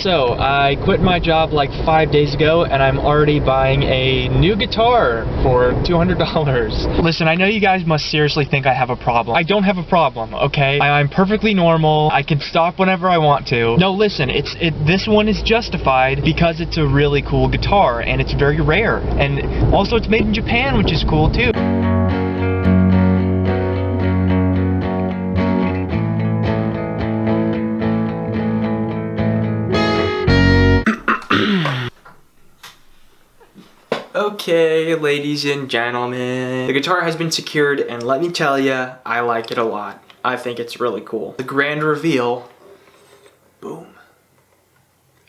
So, I quit my job like 5 days ago, and I'm already buying a new guitar for $200. Listen, I know you guys must seriously think I have a problem. I don't have a problem, okay? I'm perfectly normal. I can stop whenever I want to. No, listen, this one is justified because it's a really cool guitar, and it's very rare. And also, it's made in Japan, which is cool too. Okay, ladies and gentlemen, the guitar has been secured, and let me tell you, I like it a lot. I think it's really cool. The grand reveal, boom.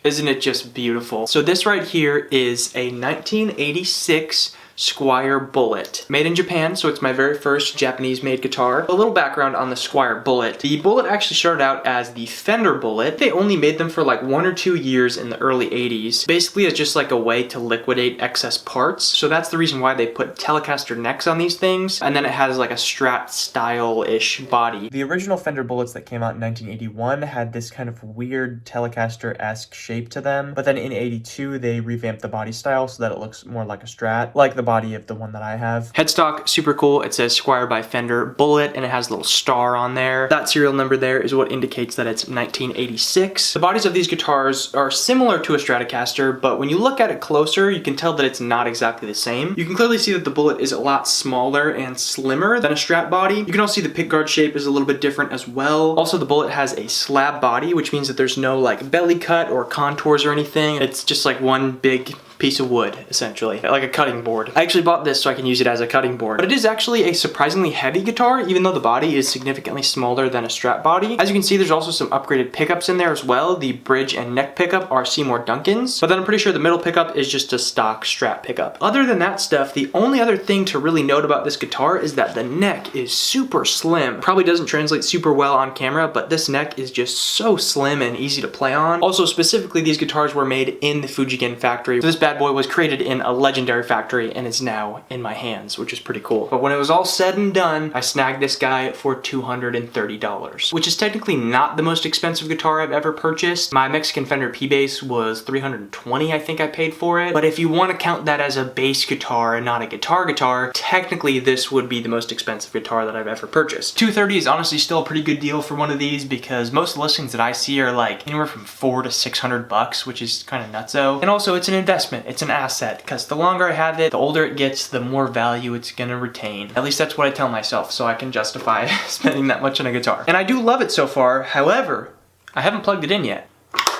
Isn't it just beautiful? So this right here is a 1986 Squier Bullet. Made in Japan, so it's my very first Japanese-made guitar. A little background on the Squier Bullet. The Bullet actually started out as the Fender Bullet. They only made them for like 1 or 2 years in the early 80s. Basically, it's just like a way to liquidate excess parts. So that's the reason why they put Telecaster necks on these things. And then it has like a Strat style-ish body. The original Fender Bullets that came out in 1981 had this kind of weird Telecaster-esque shape to them. But then in 82, they revamped the body style so that it looks more like a Strat. Like the body of the one that I have. Headstock, super cool. It says Squier by Fender Bullet, and it has a little star on there. That serial number there is what indicates that it's 1986. The bodies of these guitars are similar to a Stratocaster, but when you look at it closer, you can tell that it's not exactly the same. You can clearly see that the Bullet is a lot smaller and slimmer than a Strat body. You can also see the pickguard shape is a little bit different as well. Also, the Bullet has a slab body, which means that there's no like belly cut or contours or anything. It's just like one big piece of wood, essentially, like a cutting board. I actually bought this so I can use it as a cutting board. But it is actually a surprisingly heavy guitar, even though the body is significantly smaller than a Strat body. As you can see, there's also some upgraded pickups in there as well. The bridge and neck pickup are Seymour Duncans, but then I'm pretty sure the middle pickup is just a stock Strat pickup. Other than that stuff, the only other thing to really note about this guitar is that the neck is super slim. Probably doesn't translate super well on camera, but this neck is just so slim and easy to play on. Also, specifically, these guitars were made in the Fujigen factory. So this bad boy was created in a legendary factory and is now in my hands, which is pretty cool. But when it was all said and done, I snagged this guy for $230, which is technically not the most expensive guitar I've ever purchased. My Mexican Fender P-Bass was $320, I think I paid for it. But if you want to count that as a bass guitar and not a guitar, technically this would be the most expensive guitar that I've ever purchased. $230 is honestly still a pretty good deal for one of these because most listings that I see are like anywhere from $400 to $600, which is kind of nutso. And also, it's an investment. It's an asset, because the longer I have it, the older it gets, the more value it's gonna retain. At least that's what I tell myself, so I can justify spending that much on a guitar. And I do love it so far, however, I haven't plugged it in yet.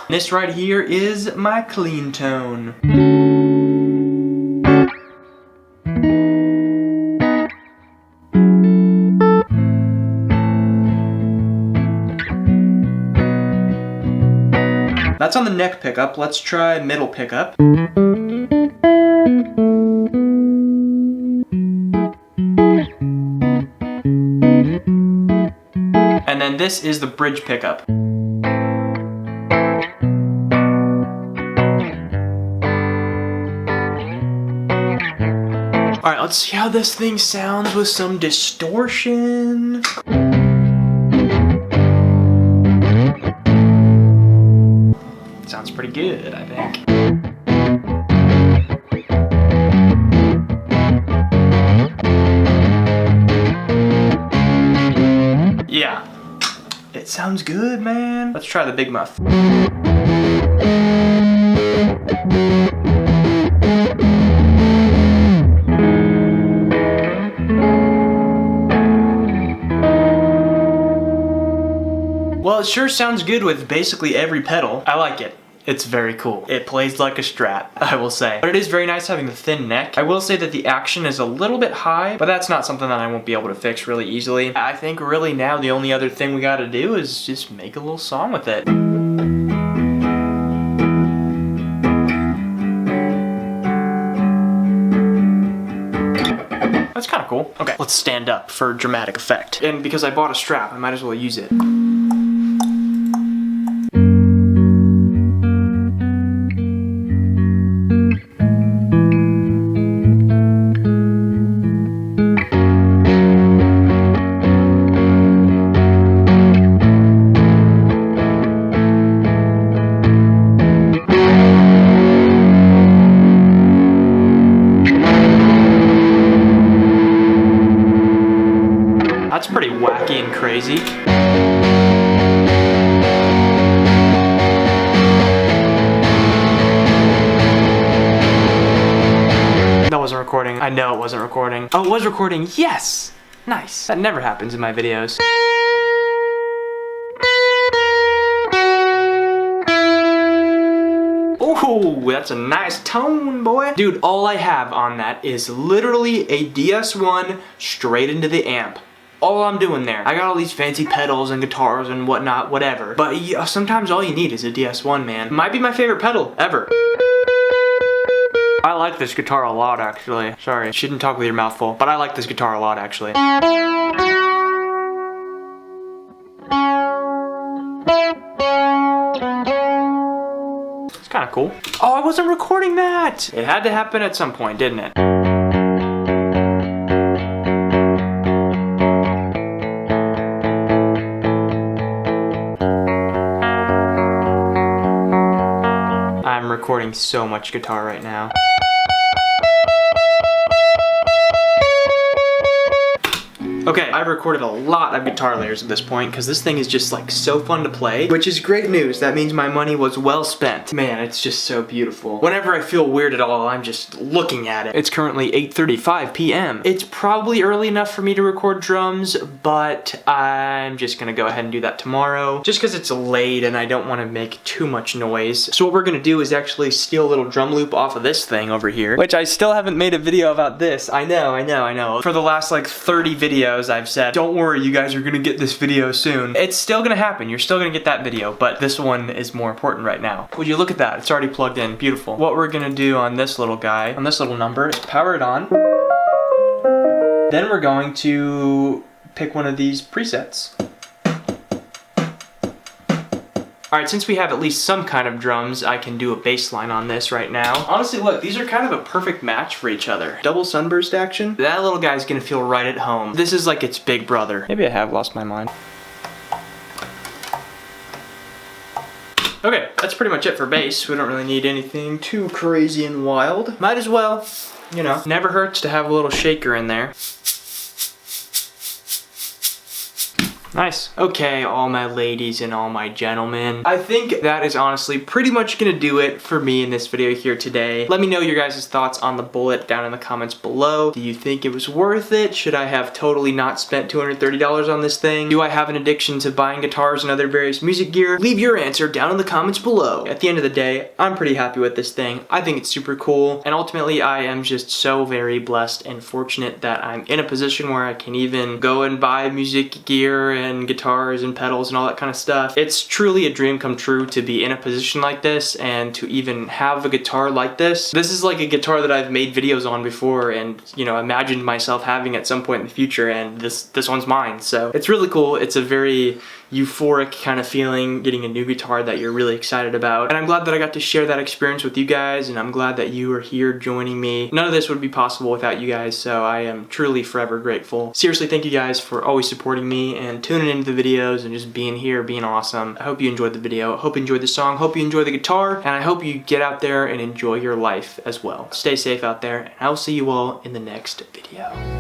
This right here is my clean tone. That's on the neck pickup. Let's try middle pickup. And then this is the bridge pickup. Alright, let's see how this thing sounds with some distortion. Sounds pretty good, I think. Yeah, it sounds good, man. Let's try the big muff. Well, it sure sounds good with basically every pedal. I like it. It's very cool. It plays like a Strat, I will say. But it is very nice having the thin neck. I will say that the action is a little bit high, but that's not something that I won't be able to fix really easily. I think really now the only other thing we gotta do is just make a little song with it. That's kind of cool. Okay, let's stand up for dramatic effect. And because I bought a Strat, I might as well use it. wacky and crazy. That wasn't recording. I know it wasn't recording. Oh, it was recording. Yes! Nice. That never happens in my videos. Ooh, that's a nice tone, boy. Dude, all I have on that is literally a DS1 straight into the amp. All I'm doing there. I got all these fancy pedals and guitars and whatnot, whatever. But sometimes all you need is a DS1, man. Might be my favorite pedal ever. I like this guitar a lot, actually. Sorry, shouldn't talk with your mouth full, but I like this guitar a lot, actually. It's kind of cool. Oh, I wasn't recording that! It had to happen at some point, didn't it? I'm recording so much guitar right now. Okay, I've recorded a lot of guitar layers at this point because this thing is just like so fun to play, which is great news. That means my money was well spent. Man, it's just so beautiful. Whenever I feel weird at all, I'm just looking at it. It's currently 8:35 p.m. It's probably early enough for me to record drums, but I'm just gonna go ahead and do that tomorrow just because it's late and I don't want to make too much noise. So what we're gonna do is actually steal a little drum loop off of this thing over here, which I still haven't made a video about this. I know. For the last like 30 videos, I've said, don't worry, you guys are gonna get this video soon. It's still gonna happen. You're still gonna get that video, but this one is more important right now. Would you look at that? It's already plugged in. Beautiful. What we're gonna do on this little guy, on this little number, is power it on. Then we're going to pick one of these presets. Alright, since we have at least some kind of drums, I can do a bass line on this right now. Honestly, look, these are kind of a perfect match for each other. Double sunburst action. That little guy's gonna feel right at home. This is like its big brother. Maybe I have lost my mind. Okay, that's pretty much it for bass. We don't really need anything too crazy and wild. Might as well, you know, never hurts to have a little shaker in there. Nice. Okay, all my ladies and all my gentlemen. I think that is honestly pretty much gonna do it for me in this video here today. Let me know your guys' thoughts on the bullet down in the comments below. Do you think it was worth it? Should I have totally not spent $230 on this thing? Do I have an addiction to buying guitars and other various music gear? Leave your answer down in the comments below. At the end of the day, I'm pretty happy with this thing. I think it's super cool, and ultimately I am just so very blessed and fortunate that I'm in a position where I can even go and buy music gear and guitars and pedals and all that kind of stuff. It's truly a dream come true to be in a position like this and to even have a guitar like this. This is like a guitar that I've made videos on before and, you know, imagined myself having at some point in the future, and this one's mine. So it's really cool. It's a very euphoric kind of feeling getting a new guitar that you're really excited about, and I'm glad that I got to share that experience with you guys, and I'm glad that you are here joining me. None of this would be possible without you guys, so I am truly forever grateful. Seriously, thank you guys for always supporting me and tuning into the videos and just being here, being awesome. I hope you enjoyed the video. I hope you enjoyed the song. Hope you enjoy the guitar, and I hope you get out there and enjoy your life as well. Stay safe out there, and I will see you all in the next video.